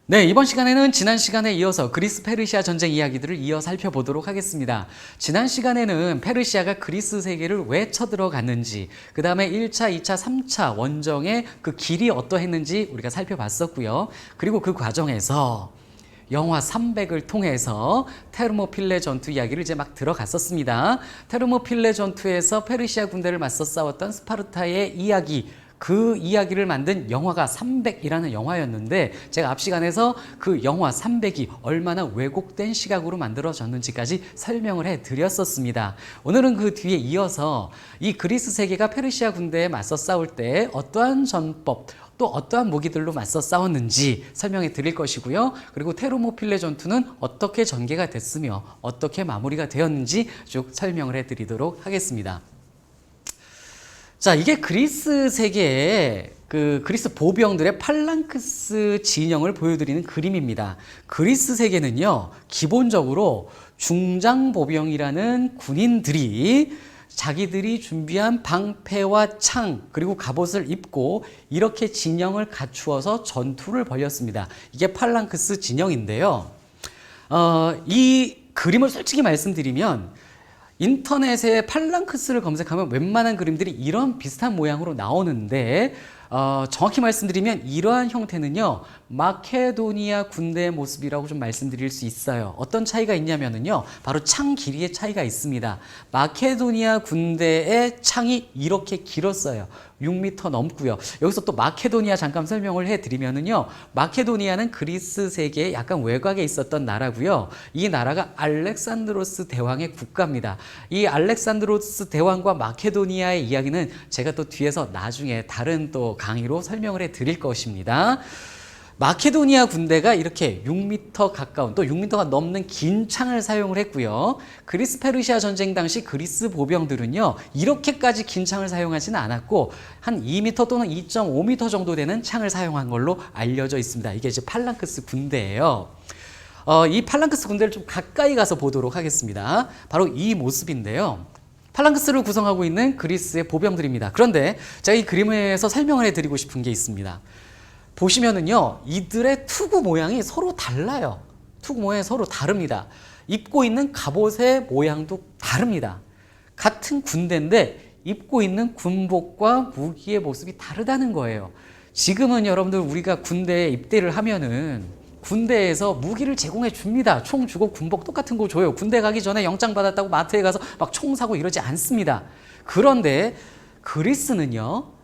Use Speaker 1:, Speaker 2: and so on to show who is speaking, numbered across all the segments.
Speaker 1: 네, 이번 시간에는 지난 시간에 이어서 그리스 페르시아 전쟁 이야기들을 이어 살펴보도록 하겠습니다. 지난 시간에는 페르시아가 그리스 세계를 왜 쳐들어갔는지, 그 다음에 1차, 2차, 3차 원정의 그 길이 어떠했는지 우리가 살펴봤었고요. 그리고 그 과정에서 영화 300을 통해서 테르모필레 전투 이야기를 이제 막 들어갔었습니다. 테르모필레 전투에서 페르시아 군대를 맞서 싸웠던 스파르타의 이야기, 그 이야기를 만든 영화가 300이라는 영화였는데, 제가 앞 시간에서 그 영화 300이 얼마나 왜곡된 시각으로 만들어졌는지까지 설명을 해드렸었습니다. 오늘은 그 뒤에 이어서 이 그리스 세계가 페르시아 군대에 맞서 싸울 때 어떠한 전법, 또 어떠한 무기들로 맞서 싸웠는지 설명해 드릴 것이고요. 그리고 테르모필레 전투는 어떻게 전개가 됐으며 어떻게 마무리가 되었는지 쭉 설명을 해 드리도록 하겠습니다. 자, 이게 그리스 세계의 그 그리스 보병들의 팔랑크스 진영을 보여드리는 그림입니다. 그리스 세계는요, 기본적으로 중장보병이라는 군인들이 자기들이 준비한 방패와 창 그리고 갑옷을 입고 이렇게 진영을 갖추어서 전투를 벌였습니다. 이게 팔랑크스 진영인데요. 이 그림을 솔직히 말씀드리면 인터넷에 팔랑크스를 검색하면 웬만한 그림들이 이런 비슷한 모양으로 나오는데, 정확히 말씀드리면 이러한 형태는요, 마케도니아 군대의 모습이라고 좀 말씀드릴 수 있어요. 어떤 차이가 있냐면요, 바로 창 길이의 차이가 있습니다. 마케도니아 군대의 창이 이렇게 길었어요. 6m 넘고요. 여기서 또 마케도니아 잠깐 설명을 해드리면요, 마케도니아는 그리스 세계의 약간 외곽에 있었던 나라고요. 이 나라가 알렉산드로스 대왕의 국가입니다. 이 알렉산드로스 대왕과 마케도니아의 이야기는 제가 또 뒤에서 나중에 다른 또 강의로 설명을 해드릴 것입니다. 마케도니아 군대가 이렇게 6m 가까운, 또 6m가 넘는 긴 창을 사용을 했고요. 그리스 페르시아 전쟁 당시 그리스 보병들은요, 이렇게까지 긴 창을 사용하지는 않았고 한 2m 또는 2.5m 정도 되는 창을 사용한 걸로 알려져 있습니다. 이게 이제 팔랑크스 군대예요. 이 팔랑크스 군대를 좀 가까이 가서 보도록 하겠습니다. 바로 이 모습인데요. 팔랑크스를 구성하고 있는 그리스의 보병들입니다. 그런데 제가 이 그림에서 설명을 해드리고 싶은 게 있습니다. 보시면은요, 이들의 투구 모양이 서로 달라요. 투구 모양이 서로 다릅니다. 입고 있는 갑옷의 모양도 다릅니다. 같은 군대인데 입고 있는 군복과 무기의 모습이 다르다는 거예요. 지금은 여러분들 우리가 군대에 입대를 하면은 군대에서 무기를 제공해 줍니다. 총 주고 군복 똑같은 거 줘요. 군대 가기 전에 영장 받았다고 마트에 가서 막 총 사고 이러지 않습니다. 그런데 그리스는요,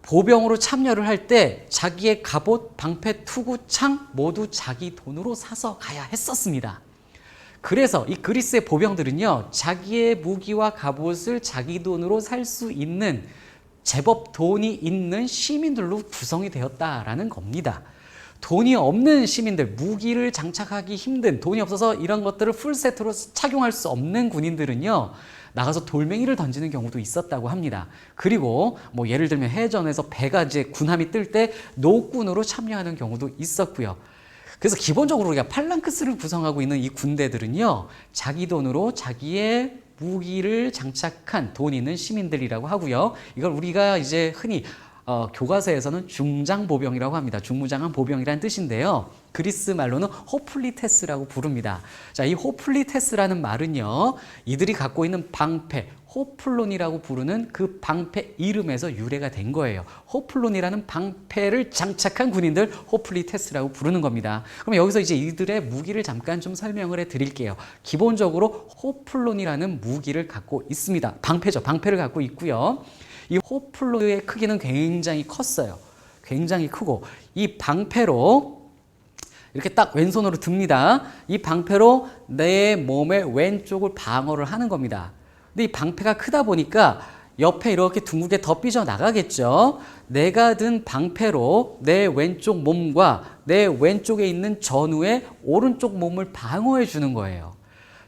Speaker 1: 보병으로 참여를 할 때 자기의 갑옷, 방패, 투구, 창 모두 자기 돈으로 사서 가야 했었습니다. 그래서 이 그리스의 보병들은요, 자기의 무기와 갑옷을 자기 돈으로 살 수 있는 제법 돈이 있는 시민들로 구성이 되었다라는 겁니다. 돈이 없는 시민들, 무기를 장착하기 힘든, 돈이 없어서 이런 것들을 풀세트로 착용할 수 없는 군인들은요, 나가서 돌멩이를 던지는 경우도 있었다고 합니다. 그리고 뭐 예를 들면 해전에서 배가 이제 군함이 뜰 때 노군으로 참여하는 경우도 있었고요. 그래서 기본적으로 우리가 팔랑크스를 구성하고 있는 이 군대들은요, 자기 돈으로 자기의 무기를 장착한 돈 있는 시민들이라고 하고요. 이걸 우리가 이제 흔히 교과서에서는 중장보병이라고 합니다. 중무장한 보병이라는 뜻인데요. 그리스 말로는 호플리테스라고 부릅니다. 자, 이 호플리테스라는 말은요, 이들이 갖고 있는 방패, 호플론이라고 부르는 그 방패 이름에서 유래가 된 거예요. 호플론이라는 방패를 장착한 군인들, 호플리테스라고 부르는 겁니다. 그럼 여기서 이제 이들의 무기를 잠깐 좀 설명을 해 드릴게요. 기본적으로 호플론이라는 무기를 갖고 있습니다. 방패죠. 방패를 갖고 있고요. 이 호플로의 크기는 굉장히 컸어요. 굉장히 크고, 이 방패로 이렇게 딱 왼손으로 듭니다. 이 방패로 내 몸의 왼쪽을 방어를 하는 겁니다. 근데 이 방패가 크다 보니까 옆에 이렇게 둥글게 더 삐져나가겠죠. 내가 든 방패로 내 왼쪽 몸과 내 왼쪽에 있는 전우의 오른쪽 몸을 방어해 주는 거예요.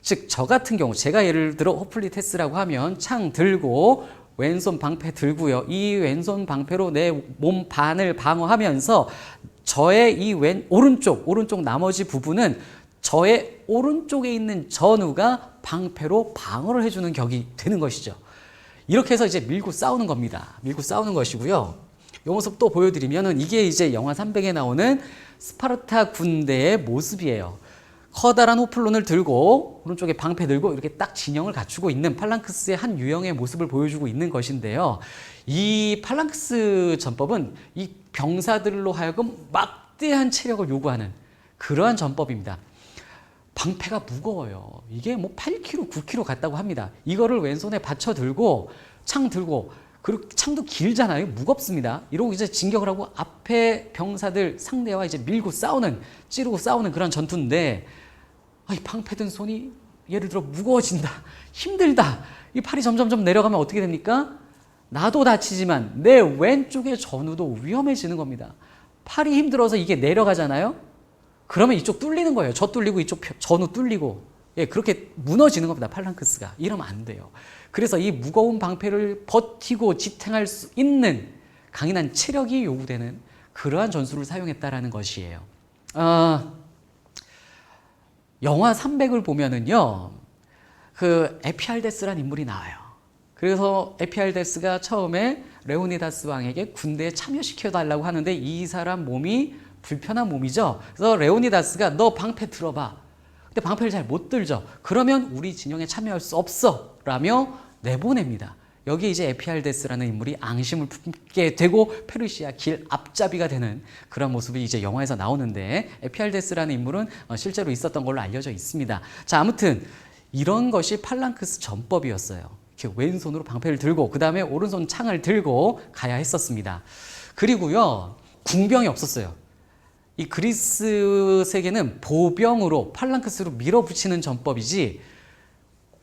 Speaker 1: 즉, 저 같은 경우, 제가 예를 들어 호플리테스라고 하면 창 들고 왼손 방패 들고요. 이 왼손 방패로 내 몸 반을 방어하면서 저의 이 오른쪽 나머지 부분은 저의 오른쪽에 있는 전우가 방패로 방어를 해주는 격이 되는 것이죠. 이렇게 해서 이제 밀고 싸우는 겁니다. 밀고 싸우는 것이고요. 이 모습 또 보여드리면은 이게 이제 영화 300에 나오는 스파르타 군대의 모습이에요. 커다란 호플론을 들고 오른쪽에 방패 들고 이렇게 딱 진영을 갖추고 있는 팔랑크스의 한 유형의 모습을 보여주고 있는 것인데요. 이 팔랑크스 전법은 이 병사들로 하여금 막대한 체력을 요구하는 그러한 전법입니다. 방패가 무거워요. 이게 뭐 8kg, 9kg 같다고 합니다. 이거를 왼손에 받쳐 들고 창 들고 그리고 창도 길잖아요. 무겁습니다. 이러고 이제 진격을 하고 앞에 병사들 상대와 이제 밀고 싸우는, 찌르고 싸우는 그런 전투인데 이 방패 든 손이 예를 들어 무거워진다. 힘들다. 이 팔이 점점점 내려가면 어떻게 됩니까? 나도 다치지만 내 왼쪽의 전우도 위험해지는 겁니다. 팔이 힘들어서 이게 내려가잖아요. 그러면 이쪽 뚫리는 거예요. 저 뚫리고 이쪽 전우 뚫리고 그렇게 무너지는 겁니다. 팔랑크스가. 이러면 안 돼요. 그래서 이 무거운 방패를 버티고 지탱할 수 있는 강인한 체력이 요구되는 그러한 전술을 사용했다라는 것이에요. 영화 300을 보면은요, 그 에피알데스라는 인물이 나와요. 그래서 에피알데스가 처음에 레오니다스 왕에게 군대에 참여시켜달라고 하는데 이 사람 몸이 불편한 몸이죠. 그래서 레오니다스가 너 방패 들어봐. 근데 방패를 잘 못 들죠. 그러면 우리 진영에 참여할 수 없어. 라며 내보냅니다. 여기에 이제 에피알데스라는 인물이 앙심을 품게 되고 페르시아 길 앞잡이가 되는 그런 모습이 이제 영화에서 나오는데 에피알데스라는 인물은 실제로 있었던 걸로 알려져 있습니다. 자, 아무튼 이런 것이 팔랑크스 전법이었어요. 이렇게 왼손으로 방패를 들고 그 다음에 오른손 창을 들고 가야 했었습니다. 그리고요, 궁병이 없었어요. 이 그리스 세계는 보병으로 팔랑크스로 밀어붙이는 전법이지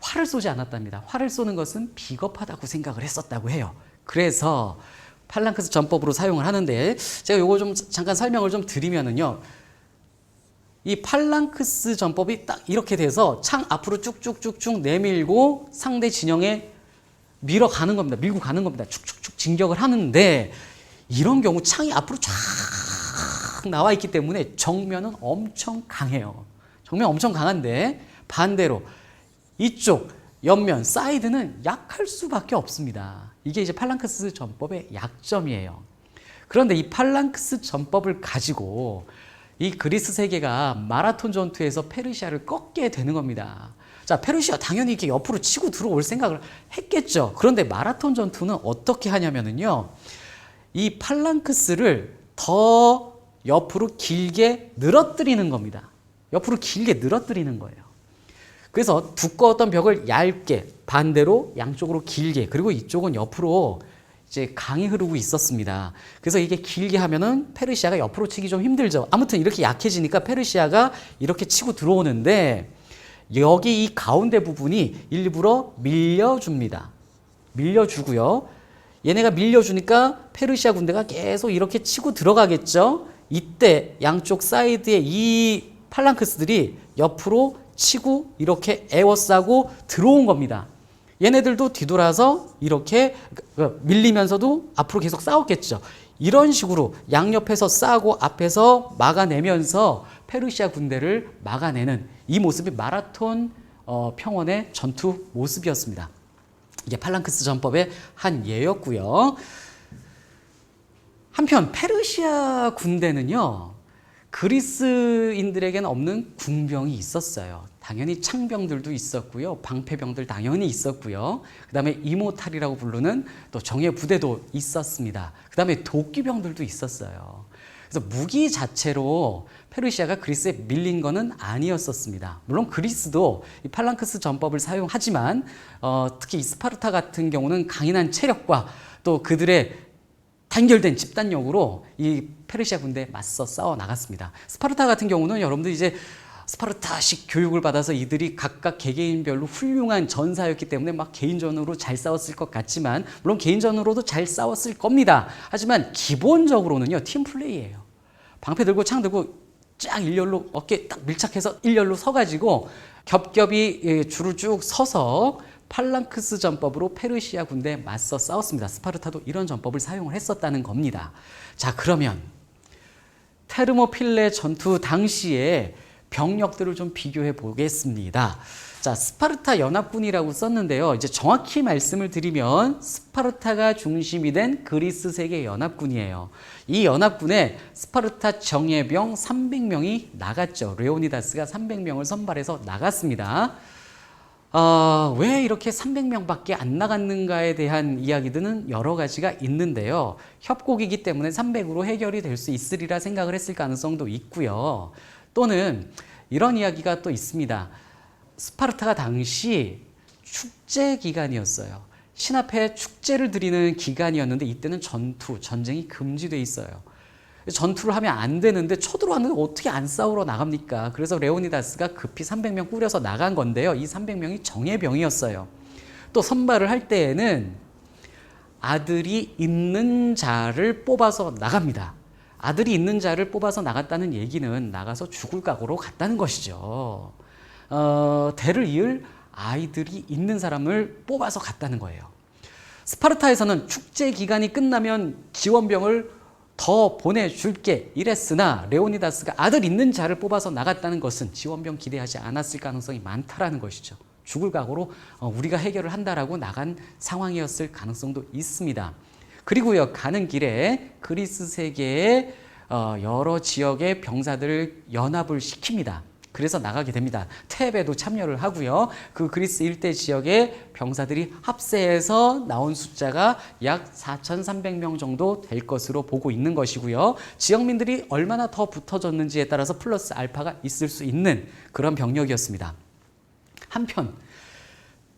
Speaker 1: 활을 쏘지 않았답니다. 활을 쏘는 것은 비겁하다고 생각을 했었다고 해요. 그래서 팔랑크스 전법으로 사용을 하는데 제가 요거 좀 잠깐 설명을 좀 드리면은요. 이 팔랑크스 전법이 딱 이렇게 돼서 창 앞으로 쭉쭉쭉쭉 내밀고 상대 진영에 밀어가는 겁니다. 밀고 가는 겁니다. 축축축 진격을 하는데 이런 경우 창이 앞으로 쫙 나와 있기 때문에 정면은 엄청 강해요. 정면 엄청 강한데 반대로 이쪽 옆면 사이드는 약할 수밖에 없습니다. 이게 이제 팔랑크스 전법의 약점이에요. 그런데 이 팔랑크스 전법을 가지고 이 그리스 세계가 마라톤 전투에서 페르시아를 꺾게 되는 겁니다. 자, 페르시아 당연히 이렇게 옆으로 치고 들어올 생각을 했겠죠. 그런데 마라톤 전투는 어떻게 하냐면요. 이 팔랑크스를 더 옆으로 길게 늘어뜨리는 겁니다. 옆으로 길게 늘어뜨리는 거예요. 그래서 두꺼웠던 벽을 얇게 반대로 양쪽으로 길게 그리고 이쪽은 옆으로 이제 강이 흐르고 있었습니다. 그래서 이게 길게 하면은 페르시아가 옆으로 치기 좀 힘들죠. 아무튼 이렇게 약해지니까 페르시아가 이렇게 치고 들어오는데 여기 이 가운데 부분이 일부러 밀려줍니다. 밀려주고요. 얘네가 밀려주니까 페르시아 군대가 계속 이렇게 치고 들어가겠죠. 이때 양쪽 사이드에 이 팔랑크스들이 옆으로 치고 이렇게 에워싸고 들어온 겁니다. 얘네들도 뒤돌아서 이렇게 밀리면서도 앞으로 계속 싸웠겠죠. 이런 식으로 양옆에서 싸고 앞에서 막아내면서 페르시아 군대를 막아내는 이 모습이 마라톤 평원의 전투 모습이었습니다. 이게 팔랑크스 전법의 한 예였고요. 한편 페르시아 군대는요. 그리스인들에게는 없는 궁병이 있었어요. 당연히 창병들도 있었고요. 방패병들 당연히 있었고요. 그 다음에 이모탈이라고 부르는 또 정예 부대도 있었습니다. 그 다음에 도끼병들도 있었어요. 그래서 무기 자체로 페르시아가 그리스에 밀린 거는 아니었었습니다. 물론 그리스도 이 팔랑크스 전법을 사용하지만 특히 이 스파르타 같은 경우는 강인한 체력과 또 그들의 단결된 집단력으로 이 페르시아 군대에 맞서 싸워 나갔습니다. 스파르타 같은 경우는 여러분들 이제 스파르타식 교육을 받아서 이들이 각각 개개인별로 훌륭한 전사였기 때문에 막 개인전으로 잘 싸웠을 것 같지만 물론 개인전으로도 잘 싸웠을 겁니다. 하지만 기본적으로는요 팀플레이예요. 방패 들고 창 들고 쫙 일렬로 어깨 딱 밀착해서 일렬로 서가지고 겹겹이 줄을 쭉 서서 팔랑크스 전법으로 페르시아 군대에 맞서 싸웠습니다. 스파르타도 이런 전법을 사용을 했었다는 겁니다. 자, 그러면 테르모필레 전투 당시에 병력들을 좀 비교해 보겠습니다. 자, 스파르타 연합군이라고 썼는데요. 이제 정확히 말씀을 드리면 스파르타가 중심이 된 그리스 세계 연합군이에요. 이 연합군에 스파르타 정예병 300명이 나갔죠. 레오니다스가 300명을 선발해서 나갔습니다. 왜 이렇게 300명밖에 안 나갔는가에 대한 이야기들은 여러 가지가 있는데요. 협곡이기 때문에 300으로 해결이 될 수 있으리라 생각을 했을 가능성도 있고요. 또는 이런 이야기가 또 있습니다. 스파르타가 당시 축제 기간이었어요. 신 앞에 축제를 드리는 기간이었는데 이때는 전쟁이 금지돼 있어요. 전투를 하면 안 되는데 쳐들어왔는데 어떻게 안 싸우러 나갑니까? 그래서 레오니다스가 급히 300명 꾸려서 나간 건데요. 이 300명이 정예병이었어요. 또 선발을 할 때에는 아들이 있는 자를 뽑아서 나갑니다. 아들이 있는 자를 뽑아서 나갔다는 얘기는 나가서 죽을 각오로 갔다는 것이죠. 대를 이을 아이들이 있는 사람을 뽑아서 갔다는 거예요. 스파르타에서는 축제 기간이 끝나면 지원병을 더 보내줄게 이랬으나 레오니다스가 아들 있는 자를 뽑아서 나갔다는 것은 지원병 기대하지 않았을 가능성이 많다라는 것이죠. 죽을 각오로 우리가 해결을 한다라고 나간 상황이었을 가능성도 있습니다. 그리고요, 가는 길에 그리스 세계의 여러 지역의 병사들을 연합을 시킵니다. 그래서 나가게 됩니다. 테베도 참여를 하고요. 그 그리스 일대 지역의 병사들이 합세해서 나온 숫자가 약 4,300명 정도 될 것으로 보고 있는 것이고요. 지역민들이 얼마나 더 붙어졌는지에 따라서 플러스 알파가 있을 수 있는 그런 병력이었습니다. 한편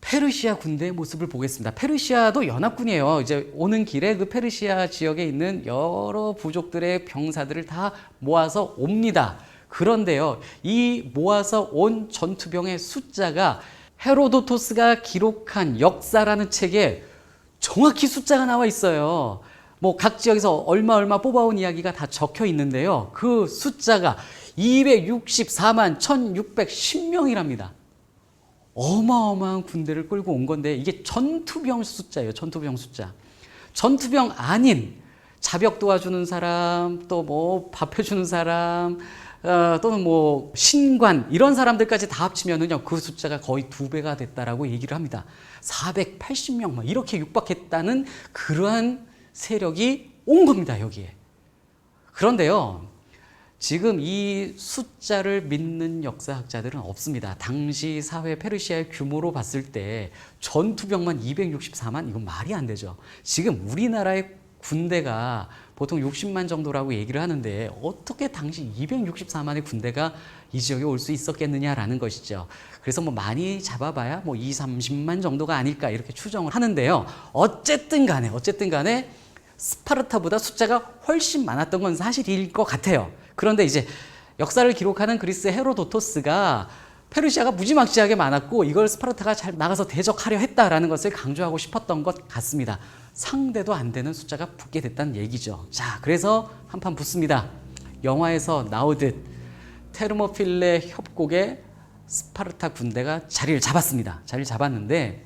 Speaker 1: 페르시아 군대의 모습을 보겠습니다. 페르시아도 연합군이에요. 이제 오는 길에 그 페르시아 지역에 있는 여러 부족들의 병사들을 다 모아서 옵니다. 그런데요, 이 모아서 온 전투병의 숫자가 헤로도토스가 기록한 역사라는 책에 정확히 숫자가 나와 있어요. 뭐 각 지역에서 얼마 뽑아온 이야기가 다 적혀 있는데요. 그 숫자가 264만 1610명이랍니다. 어마어마한 군대를 끌고 온 건데 이게 전투병 숫자예요. 전투병 숫자. 전투병 아닌 자벽 도와주는 사람, 또 뭐 밥 해주는 사람, 또는 뭐 신관 이런 사람들까지 다 합치면은요 그 숫자가 거의 2배가 됐다라고 얘기를 합니다. 480명 막 이렇게 육박했다는 그러한 세력이 온 겁니다, 여기에. 그런데요, 지금 이 숫자를 믿는 역사학자들은 없습니다. 당시 사회 페르시아의 규모로 봤을 때 전투병만 264만 이건 말이 안 되죠. 지금 우리나라의 군대가 보통 60만 정도라고 얘기를 하는데 어떻게 당시 264만의 군대가 이 지역에 올 수 있었겠느냐라는 것이죠. 그래서 뭐 많이 잡아봐야 뭐 30만 정도가 아닐까 이렇게 추정을 하는데요. 어쨌든 간에 스파르타보다 숫자가 훨씬 많았던 건 사실일 것 같아요. 그런데 이제 역사를 기록하는 그리스의 헤로도토스가 페르시아가 무지막지하게 많았고 이걸 스파르타가 잘 나가서 대적하려 했다라는 것을 강조하고 싶었던 것 같습니다. 상대도 안 되는 숫자가 붙게 됐다는 얘기죠. 자, 그래서 한판 붙습니다. 영화에서 나오듯 테르모필레 협곡에 스파르타 군대가 자리를 잡았습니다. 자리를 잡았는데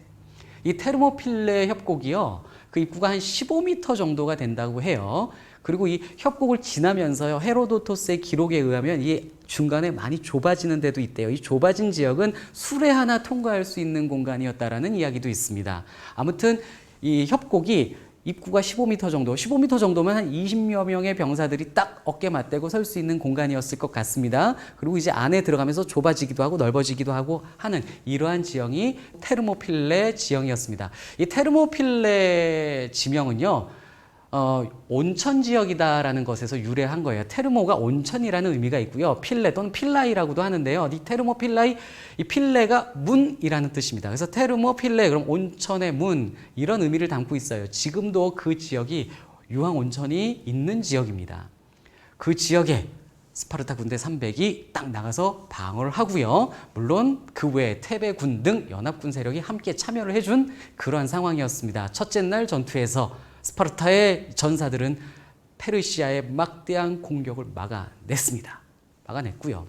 Speaker 1: 이 테르모필레 협곡이요, 그 입구가 한 15m 정도가 된다고 해요. 그리고 이 협곡을 지나면서요, 헤로도토스의 기록에 의하면 이 중간에 많이 좁아지는 데도 있대요. 이 좁아진 지역은 수레 하나 통과할 수 있는 공간이었다라는 이야기도 있습니다. 아무튼 이 협곡이 입구가 15m 정도, 15m 정도면 한 20여 명의 병사들이 딱 어깨 맞대고 설 수 있는 공간이었을 것 같습니다. 그리고 이제 안에 들어가면서 좁아지기도 하고 넓어지기도 하고 하는 이러한 지형이 테르모필레 지형이었습니다. 이 테르모필레 지명은요, 온천 지역이다라는 것에서 유래한 거예요. 테르모가 온천이라는 의미가 있고요. 필레 또는 필라이라고도 하는데요. 이 테르모 필라이, 이 필레가 문이라는 뜻입니다. 그래서 테르모 필레, 그럼 온천의 문, 이런 의미를 담고 있어요. 지금도 그 지역이 유황 온천이 있는 지역입니다. 그 지역에 스파르타 군대 300이 딱 나가서 방어를 하고요. 물론 그 외에 테베군 등 연합군 세력이 함께 참여를 해준 그러한 상황이었습니다. 첫째 날 전투에서 스파르타의 전사들은 페르시아의 막대한 공격을 막아냈습니다. 막아냈고요.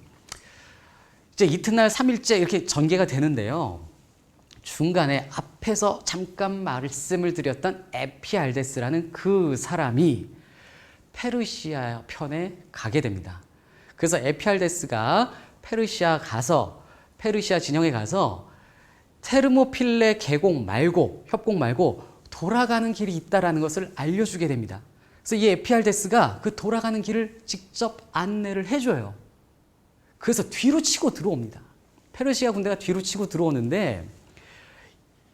Speaker 1: 이제 이튿날 3일째 이렇게 전개가 되는데요. 중간에 앞에서 잠깐 말씀을 드렸던 에피알데스라는 그 사람이 페르시아 편에 가게 됩니다. 그래서 에피알데스가 페르시아 진영에 가서 테르모필레 계곡 말고, 협곡 말고 돌아가는 길이 있다라는 것을 알려주게 됩니다. 그래서 이 에피알데스가 그 돌아가는 길을 직접 안내를 해줘요. 그래서 뒤로 치고 들어옵니다. 페르시아 군대가 뒤로 치고 들어오는데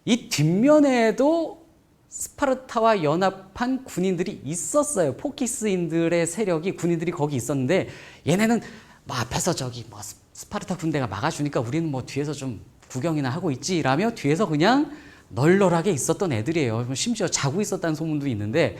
Speaker 1: 이 뒷면에도 스파르타와 연합한 군인들이 있었어요. 포키스인들의 세력이, 군인들이 거기 있었는데 얘네는 뭐 앞에서 스파르타 군대가 막아주니까 우리는 뭐 뒤에서 좀 구경이나 하고 있지라며 뒤에서 그냥 널널하게 있었던 애들이에요. 심지어 자고 있었다는 소문도 있는데,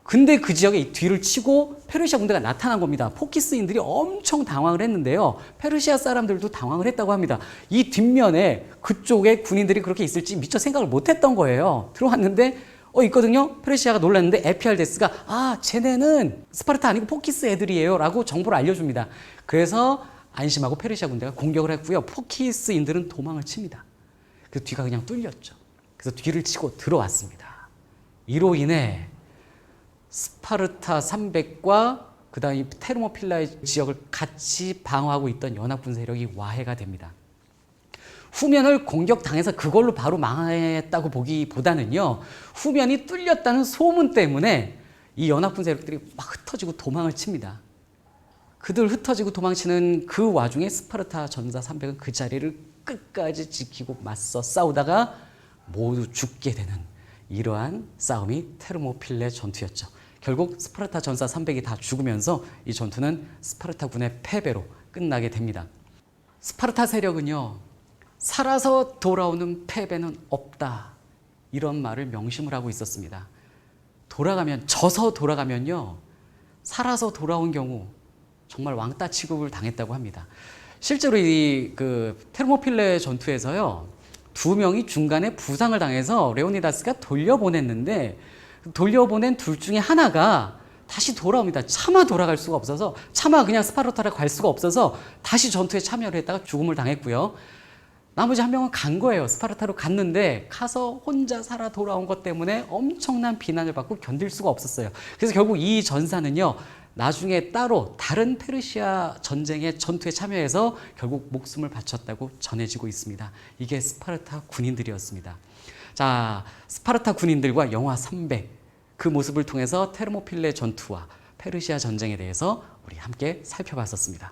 Speaker 1: 근데 그 지역에 뒤를 치고 페르시아 군대가 나타난 겁니다. 포키스인들이 엄청 당황을 했는데요. 페르시아 사람들도 당황을 했다고 합니다. 이 뒷면에 그쪽에 군인들이 그렇게 있을지 미처 생각을 못 했던 거예요. 들어왔는데 있거든요. 페르시아가 놀랐는데 에피알데스가 쟤네는 스파르타 아니고 포키스 애들이에요 라고 정보를 알려줍니다. 그래서 안심하고 페르시아 군대가 공격을 했고요. 포키스인들은 도망을 칩니다. 그 뒤가 그냥 뚫렸죠. 그래서 뒤를 치고 들어왔습니다. 이로 인해 스파르타 300과 그 다음에 테르모필라의 지역을 같이 방어하고 있던 연합군 세력이 와해가 됩니다. 후면을 공격당해서 그걸로 바로 망했다고 보기보다는요, 후면이 뚫렸다는 소문 때문에 이 연합군 세력들이 막 흩어지고 도망을 칩니다. 그들 흩어지고 도망치는 그 와중에 스파르타 전사 300은 그 자리를 끝까지 지키고 맞서 싸우다가 모두 죽게 되는 이러한 싸움이 테르모필레 전투였죠. 결국 스파르타 전사 300이 다 죽으면서 이 전투는 스파르타군의 패배로 끝나게 됩니다. 스파르타 세력은요, 살아서 돌아오는 패배는 없다, 이런 말을 명심을 하고 있었습니다. 져서 돌아가면요, 살아서 돌아온 경우 정말 왕따 취급을 당했다고 합니다. 실제로 이 테르모필레 전투에서요, 2명이 중간에 부상을 당해서 레오니다스가 돌려보냈는데 돌려보낸 둘 중에 하나가 다시 돌아옵니다. 차마 돌아갈 수가 없어서, 차마 그냥 스파르타를 갈 수가 없어서 다시 전투에 참여를 했다가 죽음을 당했고요. 나머지 한 명은 간 거예요. 스파르타로 갔는데 가서 혼자 살아 돌아온 것 때문에 엄청난 비난을 받고 견딜 수가 없었어요. 그래서 결국 이 전사는요, 나중에 따로 다른 페르시아 전쟁의 전투에 참여해서 결국 목숨을 바쳤다고 전해지고 있습니다. 이게 스파르타 군인들이었습니다. 자, 스파르타 군인들과 영화 300, 그 모습을 통해서 테르모필레 전투와 페르시아 전쟁에 대해서 우리 함께 살펴봤었습니다.